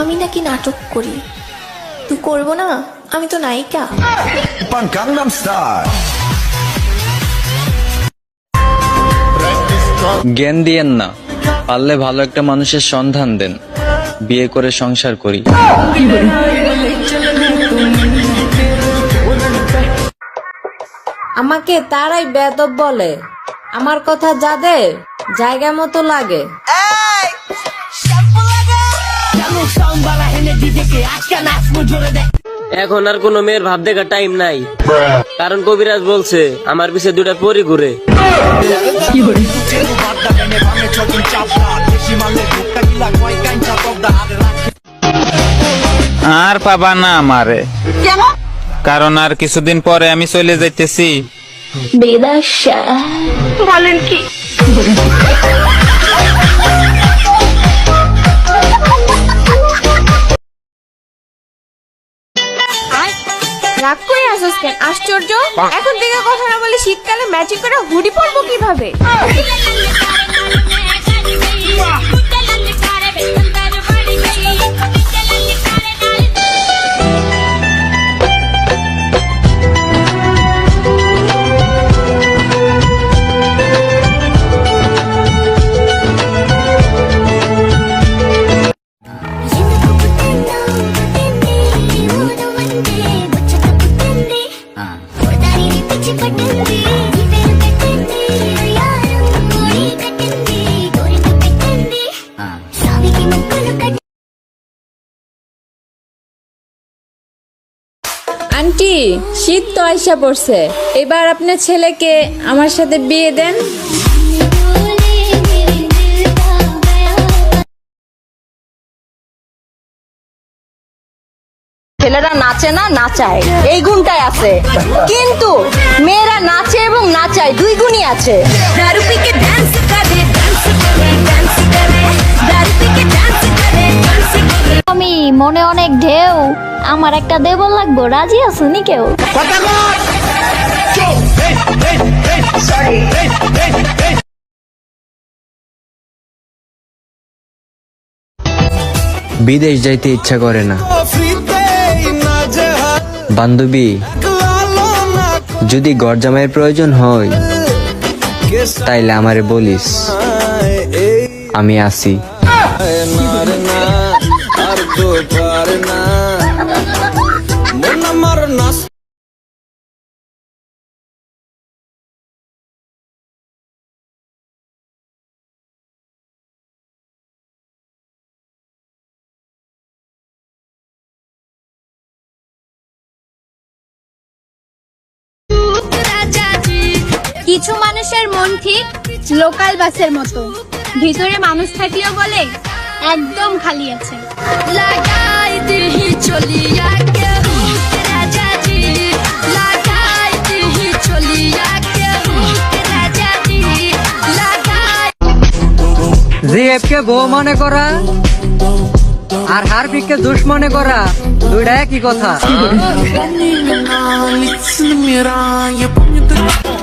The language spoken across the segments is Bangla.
আমি নাকি নাটক করি। তুই করবো না, আমি তো নায়িকা। Gangnam Style. জ্ঞান দিয়েন না, পারলে ভালো একটা মানুষের সন্ধান দেন, বিয়ে করে সংসার করি। আমাকে তারাই বেদব বলে, আমার কথা যাদের জায়গা মতো লাগে। এখন আর কোনো মেয়ের ভাব দেখার টাইম নাই, কারণ কবিরাজ বলছে আমার পিছে দুটা পরি ঘুরে। আর পাবা না আমারে, কারণ আর কিছুদিন পরে আমি চলে যাইতেছি। বলেন কি? রাগ করে আসিস কেন? আশ্চর্য, এখন থেকে কথা না বলে শীতকালে ম্যাচিং করে হুডি পরবো কিভাবে? আন্টি, শীত তো আইসা পড়ছে, এবার আপনার ছেলেকে আমার সাথে বিয়ে দেন। ছেলেরা নাচে না নাচায়, এই গুণটাই আছে, কিন্তু মেয়েরা নাচে এবং নাচায় দুই গুণই আছে। আমি মনে অনেক ঢেউ, আমার একটা দেবল লাগবো, রাজি আছো নি কেউ? বিদেশ যাইতে ইচ্ছা করে না। বান্ধবী, যদি ঘর জামাইয়ের প্রয়োজন হয় তাইলে আমারে বলিস, আমি আসি। কিছু মানুষের মন ঠিক লোকাল বাসের মতো, ভিতরে মানুষ থাকলেও বলে একদম খালি আছে। জিএফকে বউ মনে করা আর হারপিককে দুষ মনে করা দুইটা একই কথা।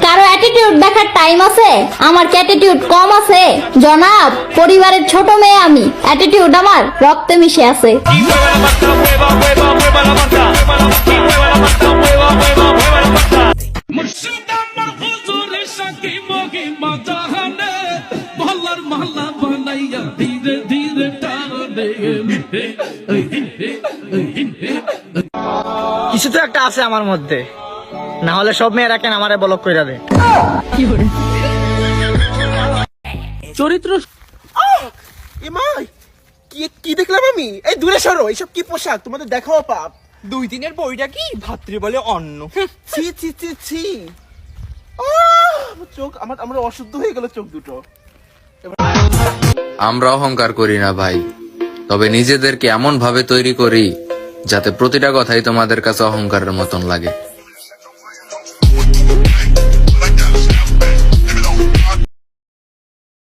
কারো অ্যাটিটিউড দেখার টাইম আছে? আমার কি অ্যাটিটিউড কম আছে জনাব? পরিবারের ছোট মেয়ে আমি, অ্যাটিটিউড আমার রক্তে মিশে আছে। কিছু তো একটা আছে আমার মধ্যে, না হলে সব মেয়েরা কেন আমারে ব্লক কইরা দেয়। চরিত্র কি দেখলাম আমি? এই দূরে সরো, এইসব কি পোশাক তোমাদের দেখাও পাপ। 2 দিনের বইটা কি ভাতৃ বলে অন্ন। ছি ছি ছি ছি, চোখ আমার অশুদ্ধ হয়ে গেল চোখ দুটো। আমরা অহংকার করি না ভাই, তবে নিজেদেরকে এমন ভাবে তৈরি করি যাতে প্রতিটা কথাই তোমাদের কাছে অহংকারের মতন লাগে।